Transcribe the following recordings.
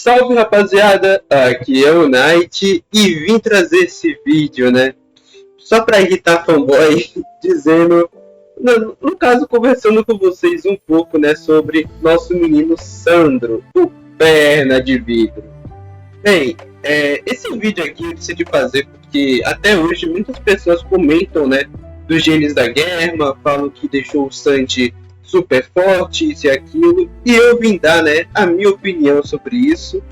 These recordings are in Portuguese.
Salve rapaziada, aqui é o Knight e vim trazer esse vídeo, né? Só pra irritar fanboy, dizendo, no caso, conversando com vocês um pouco, né, sobre nosso menino Sandro, o Perna de Vidro. Bem, esse vídeo aqui eu decidi fazer porque até hoje muitas pessoas comentam, né, dos genes da guerra, falam que deixou o Sandy super forte, isso e aquilo, e eu vim dar, né, a minha opinião sobre isso.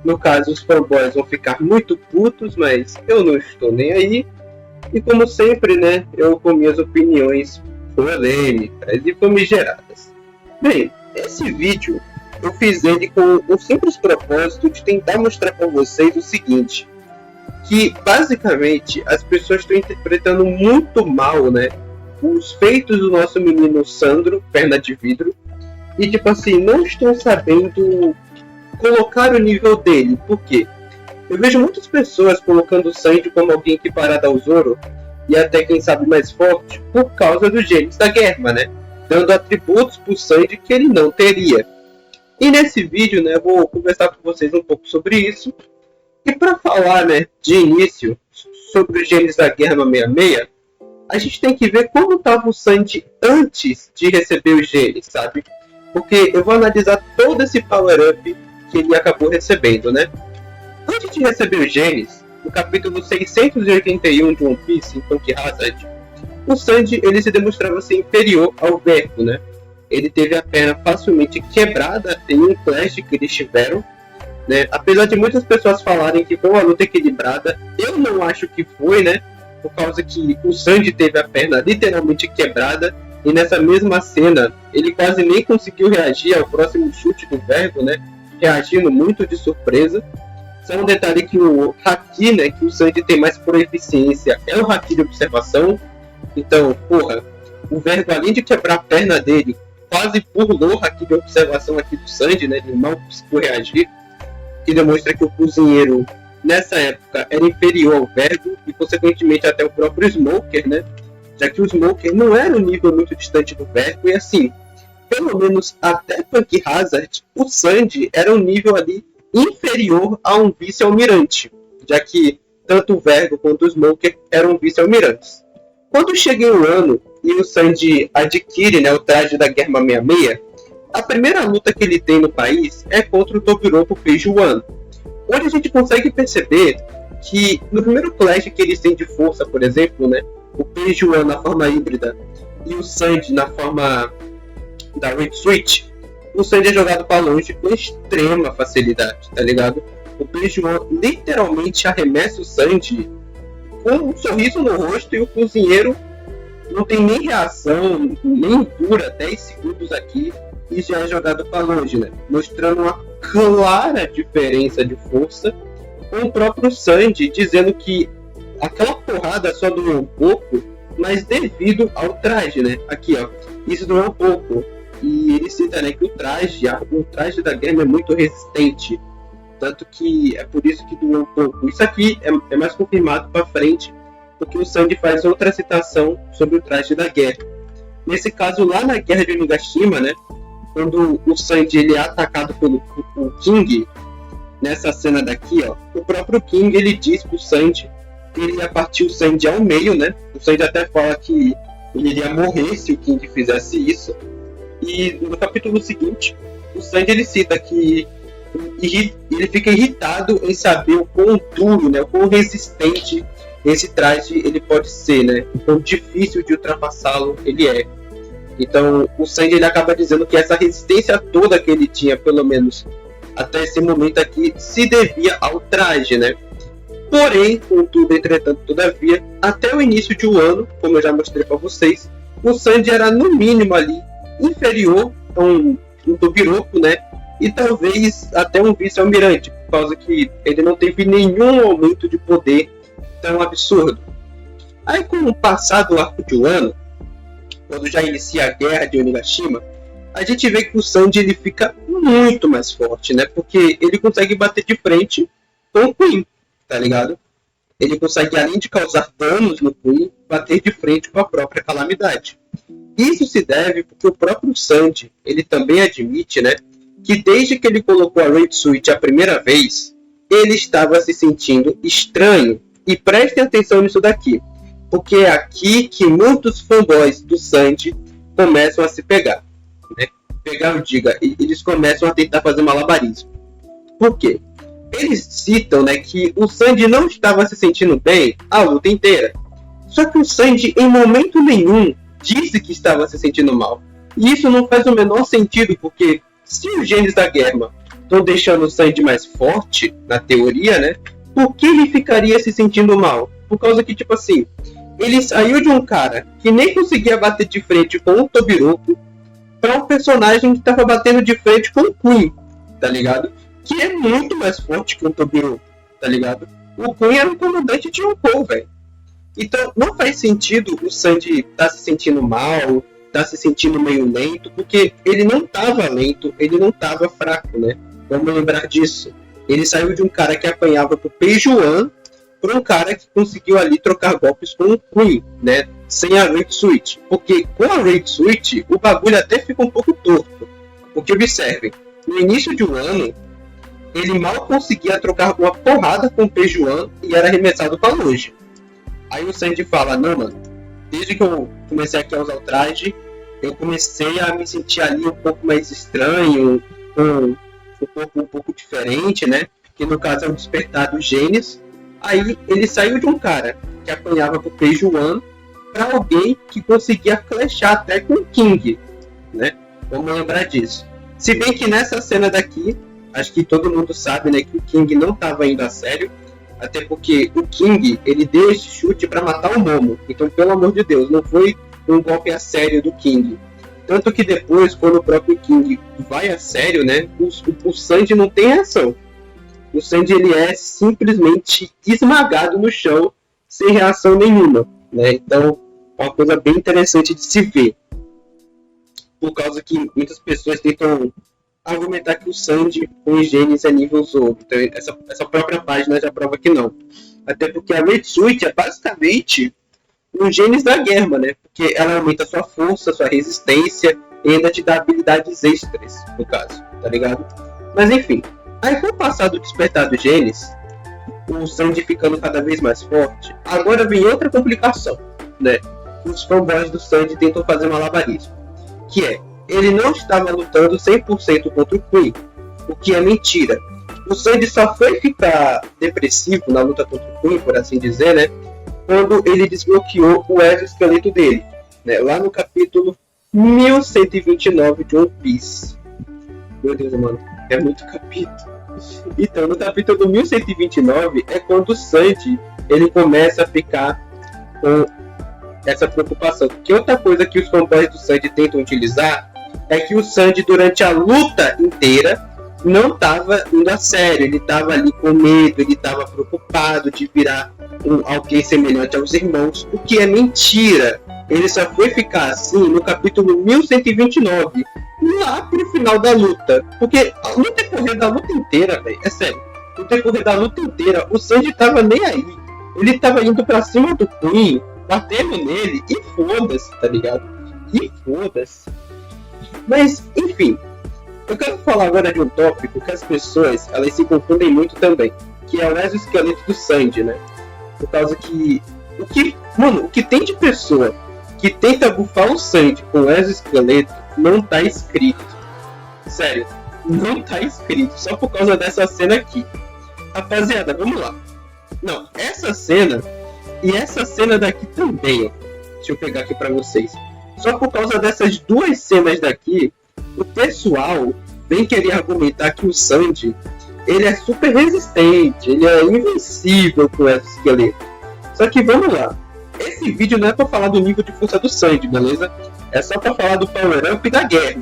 No caso, os fanboys vão ficar muito putos, mas eu não estou nem aí. E como sempre, né, eu com minhas opiniões polêmicas e famigeradas. Bem, esse vídeo eu fiz ele com o simples propósito de tentar mostrar para vocês o seguinte, que basicamente as pessoas estão interpretando muito mal, né, os feitos do nosso menino Sandro, Perna de Vidro, e tipo assim, não estão sabendo colocar o nível dele. Por quê? Eu vejo muitas pessoas colocando o Sandy como alguém equiparado ao Zoro, e até quem sabe mais forte, por causa dos genes da guerra, né? Dando atributos pro Sandy que ele não teria. E nesse vídeo, né, eu vou conversar com vocês um pouco sobre isso. E para falar, né, de início, sobre os genes da guerra 66, a gente tem que ver como estava o Sandy antes de receber os genes, sabe? Porque eu vou analisar todo esse power-up que ele acabou recebendo, né? Antes de receber os genes, no capítulo 681 de One Piece, em Punk Hazard, o Sandy ele se demonstrava ser inferior ao Vergo, né? Ele teve a perna facilmente quebrada em um clash que eles tiveram, né? Apesar de muitas pessoas falarem que foi uma luta equilibrada, eu não acho que foi, né? Por causa que o Sandy teve a perna literalmente quebrada e nessa mesma cena ele quase nem conseguiu reagir ao próximo chute do Vergo, né? Reagindo muito de surpresa. Só um detalhe que o Haki, né, que o Sandy tem mais proeficiência, é o Haki de observação. Então, porra, o Vergo, além de quebrar a perna dele, quase burlou o Haki de observação aqui do Sandy, né? Ele mal conseguiu reagir, que demonstra que o cozinheiro nessa época era inferior ao Vergo e consequentemente até o próprio Smoker, né? Já que o Smoker não era um nível muito distante do Vergo e assim, pelo menos até Punk Hazard, o Sandy era um nível ali inferior a um vice-almirante, já que tanto o Vergo quanto o Smoker eram vice-almirantes. Quando chega em um ano e o Sandy adquire, né, o traje da Guerra 66, a primeira luta que ele tem no país é contra o Tobiropo Page One, onde a gente consegue perceber que no primeiro clash que eles têm de força, por exemplo, né, o Page One na forma híbrida e o Sandy na forma da Red Switch, o Sandy é jogado para longe com extrema facilidade, tá ligado? O Page One literalmente arremessa o Sandy com um sorriso no rosto e o cozinheiro não tem nem reação, nem dura 10 segundos aqui e já é jogado para longe, né? Mostrando uma clara diferença de força, com o próprio Sandy dizendo que aquela porrada só doeu um pouco, mas devido ao traje, né? Aqui, ó, isso doeu um pouco. E ele cita, né, que o traje da guerra é muito resistente, tanto que é por isso que doeu um pouco. Isso aqui é mais confirmado para frente, porque o Sandy faz outra citação sobre o traje da guerra. Nesse caso, lá na Guerra de Onigashima, né, quando o Sandy ele é atacado pelo King, nessa cena daqui, ó, o próprio King ele diz pro Sandy que ele ia partir o Sandy ao meio, né? O Sandy até fala que ele iria morrer se o King fizesse isso. E no capítulo seguinte, o Sandy ele cita que ele fica irritado em saber o quão duro, né, o quão resistente esse traje ele pode ser, né, o quão difícil de ultrapassá-lo ele é. Então o Sandy ele acaba dizendo que essa resistência toda que ele tinha, pelo menos até esse momento aqui, se devia ao traje, né? Porém, contudo, entretanto, todavia, até o início de um ano, como eu já mostrei para vocês, o Sandy era no mínimo ali inferior a um Tobiropo, né? E talvez até um vice-almirante, por causa que ele não teve nenhum aumento de poder tão absurdo. Aí, com o passar do arco de um ano, quando já inicia a guerra de Onigashima, a gente vê que o Sandy ele fica muito mais forte, né? Porque ele consegue bater de frente com o Queen, tá ligado? Ele consegue, além de causar danos no Queen, bater de frente com a própria calamidade. Isso se deve porque o próprio Sandy, ele também admite, né, que desde que ele colocou a Raid Suit a primeira vez, ele estava se sentindo estranho. E prestem atenção nisso daqui, porque é aqui que muitos fanboys do Sandy começam a se pegar, né? Pegar, eu digo, eles começam a tentar fazer malabarismo. Por quê? Eles citam, né, que o Sandy não estava se sentindo bem a luta inteira. Só que o Sandy, em momento nenhum, disse que estava se sentindo mal. E isso não faz o menor sentido, porque se os genes da guerra estão deixando o Sandy mais forte, na teoria, né, por que ele ficaria se sentindo mal? Por causa que, tipo assim, ele saiu de um cara que nem conseguia bater de frente com o Tobiropo para um personagem que estava batendo de frente com o Queen, tá ligado? Que é muito mais forte que o Tobiropo, tá ligado? O Queen era um comandante de Yonkou, velho. Então não faz sentido o Sandy tá se sentindo mal, tá se sentindo meio lento, porque ele não tava lento, ele não tava fraco, né? Vamos lembrar disso. Ele saiu de um cara que apanhava pro Peijuan para um cara que conseguiu ali trocar golpes com o Queen, né? Sem a Raid Suit. Porque com a Raid Suit, o bagulho até fica um pouco torto. Porque observem, no início de um ano, ele mal conseguia trocar uma porrada com o Peijuan e era arremessado para longe. Aí o Sandy fala, não, mano, desde que eu comecei aqui a usar o traje, eu comecei a me sentir ali um pouco mais estranho, com um corpo um pouco diferente, né? Que no caso é o despertar dos genes. Aí ele saiu de um cara que apanhava pro Peijuan para alguém que conseguia flechar até com o King, né? Vamos lembrar disso. Se bem que nessa cena daqui, acho que todo mundo sabe, né, que o King não estava indo a sério, até porque o King, ele deu esse chute para matar o Momo. Então, pelo amor de Deus, não foi um golpe a sério do King. Tanto que depois, quando o próprio King vai a sério, né, o Sandy não tem reação. O Sandy, ele é simplesmente esmagado no chão, sem reação nenhuma, né? Então, é uma coisa bem interessante de se ver. Por causa que muitas pessoas tentam argumentar que o Sandy com genes é nível Zoro. Então, essa própria página já prova que não. Até porque a Raid Suit é basicamente os genes da Germa, né? Porque ela aumenta sua força, sua resistência e ainda te dá habilidades extras, no caso, tá ligado? Mas enfim, aí com o passar do despertar dos genes, o Sandy ficando cada vez mais forte, agora vem outra complicação, né? Os fanboys do Sandy tentam fazer malabarismo, que é, ele não estava lutando 100% contra o Queen, o que é mentira. O Sandy só foi ficar depressivo na luta contra o Queen, por assim dizer, né? Quando ele desbloqueou o exoesqueleto dele, né? Lá no capítulo 1129 de One Piece. Meu Deus, mano, é muito capítulo. Então, no capítulo 1129 é quando o Sandy ele começa a ficar com essa preocupação. Porque outra coisa que os fanboys do Sandy tentam utilizar é que o Sandy, durante a luta inteira, não estava indo a sério. Ele estava ali com medo, ele estava preocupado de virar alguém semelhante aos irmãos, o que é mentira. Ele só foi ficar assim no capítulo 1129, lá pro final da luta. Porque no decorrer da luta inteira, velho, é sério, no decorrer da luta inteira, o Sandy tava nem aí. Ele tava indo pra cima do Queen, batendo nele, e foda-se, tá ligado? E foda-se. Mas, enfim, eu quero falar agora de um tópico que as pessoas, elas se confundem muito também, que é o exoesqueleto do Sandy, né? Por causa que, o que tem de pessoa que tenta bufar o Sandy com o exoesqueleto não tá escrito. Sério, não tá escrito, só por causa dessa cena aqui. Rapaziada, vamos lá. Não, essa cena e essa cena daqui também, ó. Deixa eu pegar aqui pra vocês. Só por causa dessas duas cenas daqui, o pessoal vem querer argumentar que o Sandy, ele é super resistente, ele é invencível com o exoesqueleto. Só que vamos lá. Esse vídeo não é pra falar do nível de força do Sandy, beleza? É só pra falar do power up da guerra.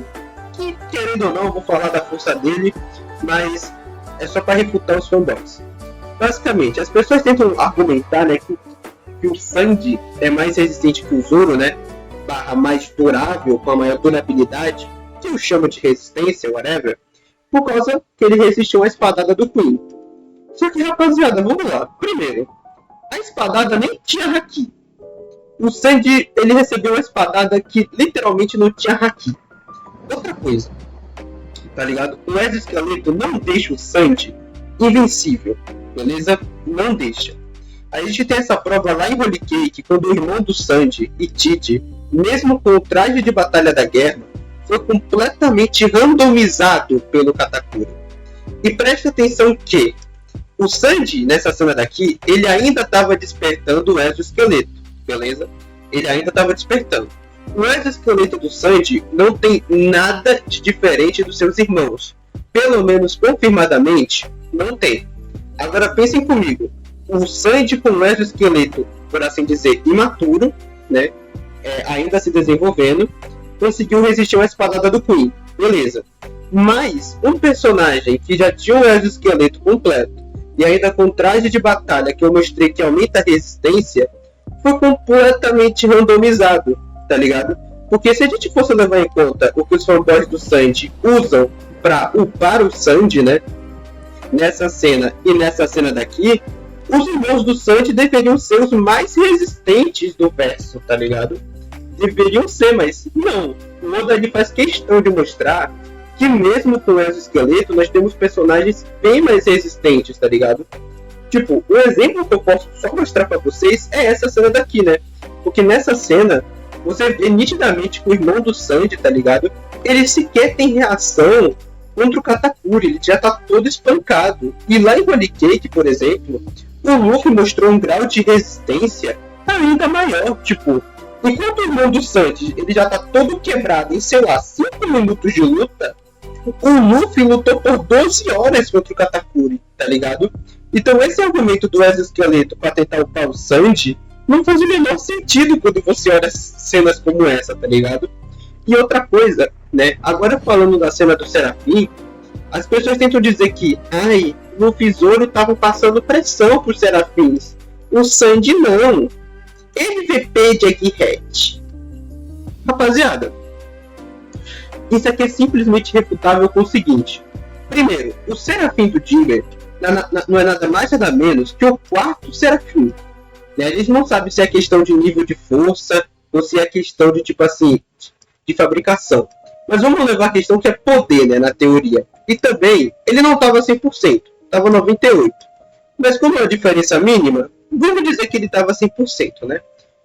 Que, querendo ou não, eu vou falar da força dele, mas é só pra refutar os fanboys. Basicamente, as pessoas tentam argumentar, né, que o Sandy é mais resistente que o Zoro, né? Barra mais durável, com a maior durabilidade, que eu chamo de resistência, whatever, por causa que ele resistiu à espadada do Queen. Só que, rapaziada, vamos lá. Primeiro, a espadada nem tinha haki. O Sandy, ele recebeu uma espadada que literalmente não tinha haki. Outra coisa, tá ligado? O exoesqueleto não deixa o Sanji invencível, beleza? Não deixa. A gente tem essa prova lá em Holy Cake, quando o irmão do Sanji, Ichiji, mesmo com o traje de batalha da guerra, foi completamente randomizado pelo Katakuri. E preste atenção que o Sanji, nessa cena daqui, ele ainda estava despertando o exoesqueleto, beleza? Ele ainda estava despertando. O exoesqueleto do Sanji não tem nada de diferente dos seus irmãos. Pelo menos confirmadamente, não tem. Agora pensem comigo. O Sanji com o exoesqueleto, por assim dizer, imaturo, né? Ainda se desenvolvendo, conseguiu resistir uma espadada do Queen. Beleza. Mas um personagem que já tinha o exoesqueleto completo e ainda com traje de batalha que eu mostrei que aumenta a resistência, foi completamente randomizado, tá ligado? Porque se a gente fosse levar em conta o que os fanboys do Sanji usam pra upar o Sanji, né? Nessa cena e nessa cena daqui, os irmãos do Sanji deveriam ser os mais resistentes do verso, tá ligado? Deveriam ser, mas não. O Oda ali faz questão de mostrar que mesmo com o exoesqueleto, nós temos personagens bem mais resistentes, tá ligado? Tipo, o exemplo que eu posso só mostrar pra vocês é essa cena daqui, né? Porque nessa cena, você vê nitidamente que o irmão do Sanji, tá ligado? Ele sequer tem reação contra o Katakuri, ele já tá todo espancado. E lá em Holy Cake, por exemplo, o Luffy mostrou um grau de resistência ainda maior, tipo... Enquanto o irmão do Sanji, ele já tá todo quebrado em, sei lá, 5 minutos de luta, o Luffy lutou por 12 horas contra o Katakuri, tá ligado? Então esse argumento do exoesqueleto pra tentar upar o Sanji não faz o menor sentido quando você olha cenas como essa, tá ligado? E outra coisa, né, agora falando da cena do Serafim, as pessoas tentam dizer que, Luffy e Zoro estavam passando pressão pros Serafins. O Sanji não. MVP de Egghead. Rapaziada, isso aqui é simplesmente refutável com o seguinte. Primeiro, o Serafim do Jinbe não é nada mais nada menos que o quarto Serafim. Né? A gente não sabe se é questão de nível de força ou se é questão de, tipo assim, de fabricação. Mas vamos levar a questão que é poder, né, na teoria. E também, ele não estava 100%, estava 98%. Mas como é uma diferença mínima, vamos dizer que ele estava 100%, né?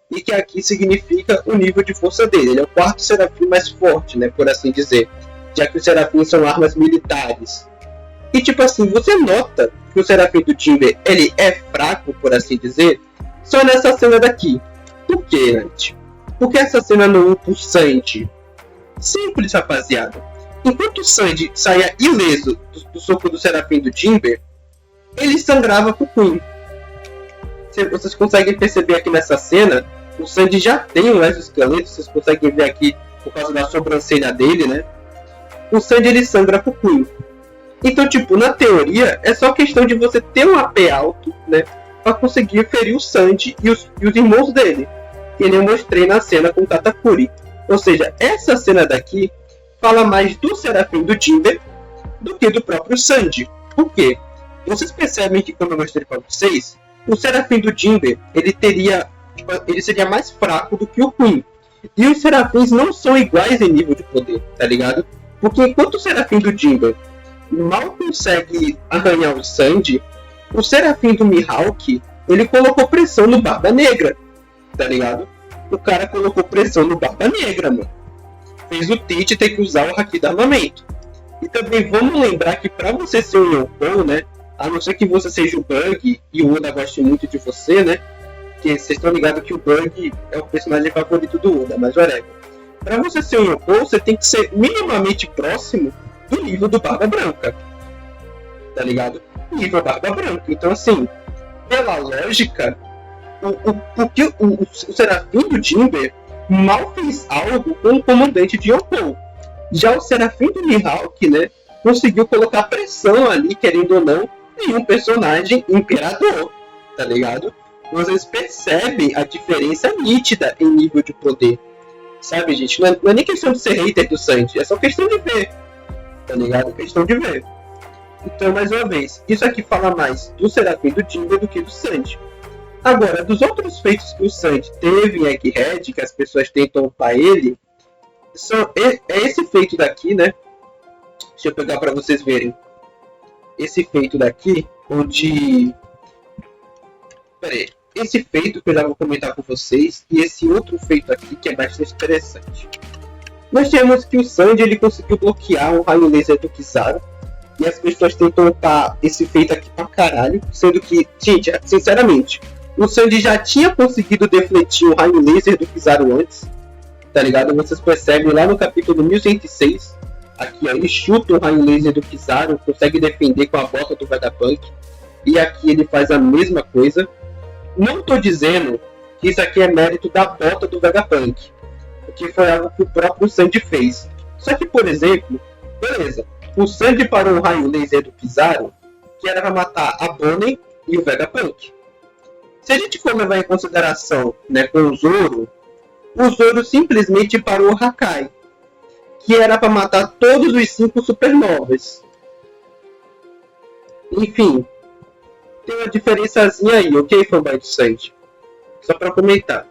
E que aqui significa o nível de força dele. Ele é o quarto Serafim mais forte, né? Por assim dizer. Já que os Serafins são armas militares. E tipo assim, você nota que o Serafim do Jinbe, ele é fraco, por assim dizer, só nessa cena daqui. Por quê, Nant? Porque essa cena não upa o Sanji. Simples, rapaziada. Enquanto o Sanji saia ileso do soco do Serafim do Jinbe, ele sangrava pro Queen. Vocês conseguem perceber aqui nessa cena, o Sanji já tem um exoesqueleto, vocês conseguem ver aqui por causa da sobrancelha dele, né? O Sanji ele sangra pro Queen. Então, tipo, na teoria, é só questão de você ter um AP alto, né? Pra conseguir ferir o Sanji e os irmãos dele. Que eu mostrei na cena com o Katakuri. Ou seja, essa cena daqui fala mais do Serafim do Jinbe do que do próprio Sanji. Por quê? Vocês percebem que, como eu mostrei para vocês, o Serafim do Jinbe, ele seria mais fraco do que o Queen. E os Serafins não são iguais em nível de poder, tá ligado? Porque enquanto o Serafim do Jinbe mal consegue arranhar o Sanji, o Serafim do Mihawk, ele colocou pressão no Barba Negra, tá ligado? O cara colocou pressão no Barba Negra, mano. Fez o Teach ter que usar o Haki do armamento. E também vamos lembrar que pra você ser um Yonkou, né? A não ser que você seja o Bug e o Oda goste muito de você, né? Porque vocês estão ligados que o Bug é o personagem favorito do Oda, mas whatever. Pra você ser um Yonkou, você tem que ser minimamente próximo do nível do Barba Branca. Tá ligado? Nível Barba Branca. Então, assim, pela lógica, o Serafim do Jinbe mal fez algo com o comandante de Yonkou. Já o Serafim do Mihawk, né? Conseguiu colocar pressão ali, querendo ou não, em um personagem imperador, tá ligado? Vocês percebem a diferença nítida em nível de poder, sabe, gente? Não é nem questão de ser hater do Sanji, é só questão de ver, tá ligado? Questão de ver. Então, mais uma vez, isso aqui fala mais do Serafim do Jinbe do que do Sanji. Agora, dos outros feitos que o Sanji teve em Egghead, que as pessoas tentam upar ele, é esse feito daqui, né? Deixa eu pegar para vocês verem. Esse feito daqui, onde... Pera aí. Esse feito que eu já vou comentar com vocês, e esse outro feito aqui que é bastante interessante. Nós temos que o Sandy ele conseguiu bloquear o raio laser do Kizaru, e as pessoas tentam upar esse feito aqui pra caralho, sendo que, gente, sinceramente, o Sandy já tinha conseguido defletir o raio laser do Kizaru antes, tá ligado? Vocês percebem lá no capítulo 1106, aqui ó, ele chuta o raio laser do Kizaru, consegue defender com a bota do Vegapunk, e aqui ele faz a mesma coisa. Não estou dizendo que isso aqui é mérito da bota do Vegapunk, porque foi algo que o próprio Sandy fez. Só que, por exemplo, beleza, o Sandy parou o raio laser do Kizaru, que era para matar a Bonnie e o Vegapunk. Se a gente for levar em consideração, né, com o Zoro simplesmente parou o Hakai, que era para matar todos os 5 supernovas. Enfim, tem uma diferençazinha aí, ok, fanboy do Sandy? Só para comentar.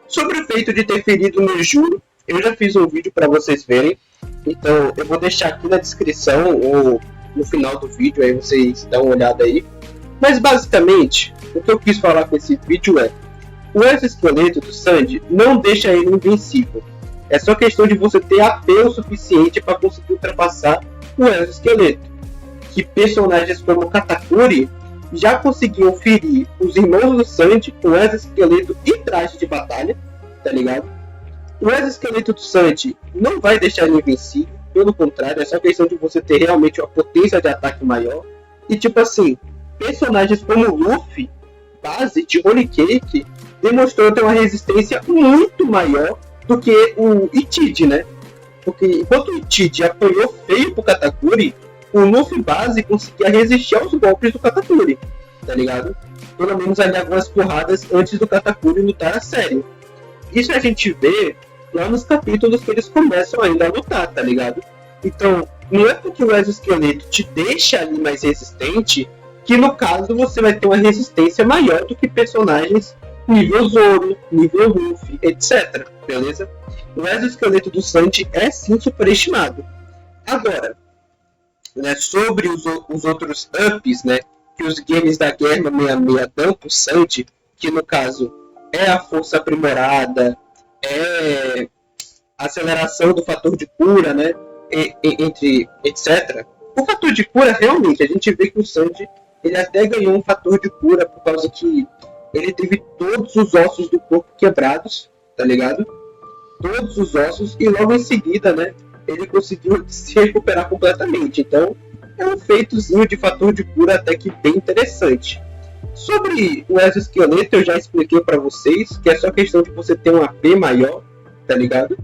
Sobre o feito de ter ferido no Juro, eu já fiz um vídeo para vocês verem. Então eu vou deixar aqui na descrição ou no final do vídeo, aí vocês dão uma olhada aí. Mas basicamente, o que eu quis falar com esse vídeo é: o exoesqueleto do Sandy não deixa ele invencível. É só questão de você ter apelo suficiente para conseguir ultrapassar o exoesqueleto. Que personagens como Katakuri já conseguiam ferir os irmãos do Sandy com exoesqueleto e traje de batalha, tá ligado? O exoesqueleto do Sandy não vai deixar ele invencível, pelo contrário, é só questão de você ter realmente uma potência de ataque maior. E tipo assim, personagens como Luffy, base de Holy Cake, demonstrou ter uma resistência muito maior do que o Itid, né? Porque enquanto o Itid apanhou feio pro Katakuri, o Luffy base conseguia resistir aos golpes do Katakuri, tá ligado? Pelo menos ali algumas porradas antes do Katakuri lutar a sério. Isso a gente vê lá nos capítulos que eles começam ainda a lutar, tá ligado? Então, não é porque o exoesqueleto te deixa ali mais resistente que no caso você vai ter uma resistência maior do que personagens nível Zoro, nível Luffy, etc. Beleza? O exoesqueleto do Sandy é sim superestimado. Agora, né, sobre os outros ups, né, que os games da Guerra 66 dão pro Sandy, que no caso é a força aprimorada, é a aceleração do fator de cura, né, entre etc. O fator de cura, realmente, a gente vê que o Sandy ele até ganhou um fator de cura por causa que ele teve todos os ossos do corpo quebrados, tá ligado? Todos os ossos, e logo em seguida, né, ele conseguiu se recuperar completamente. Então, é um feitozinho de fator de cura até que bem interessante. Sobre o exoesqueleto, eu já expliquei para vocês que é só questão de você ter um AP maior, tá ligado?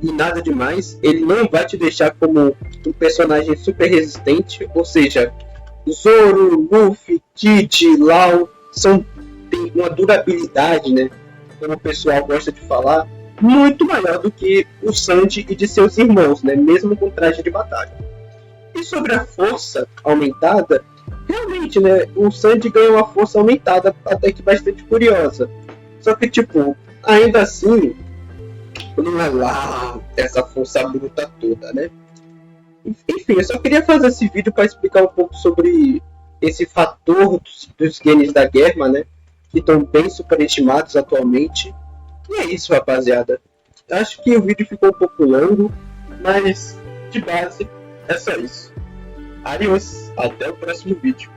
E nada demais. Ele não vai te deixar como um personagem super resistente, ou seja, Zoro, Luffy, Kid, Lau tem uma durabilidade, né, como o pessoal gosta de falar, muito maior do que o Sandy e de seus irmãos, né, mesmo com traje de batalha. E sobre a força aumentada, realmente, né, o Sandy ganhou uma força aumentada até que bastante curiosa. Só que, tipo, ainda assim, não é lá essa força bruta toda, né? Enfim, eu só queria fazer esse vídeo para explicar um pouco sobre esse fator dos games da guerra, né? Que estão bem superestimados atualmente. E é isso, rapaziada. Acho que o vídeo ficou um pouco longo, mas de base é só isso. Adiós, até o próximo vídeo.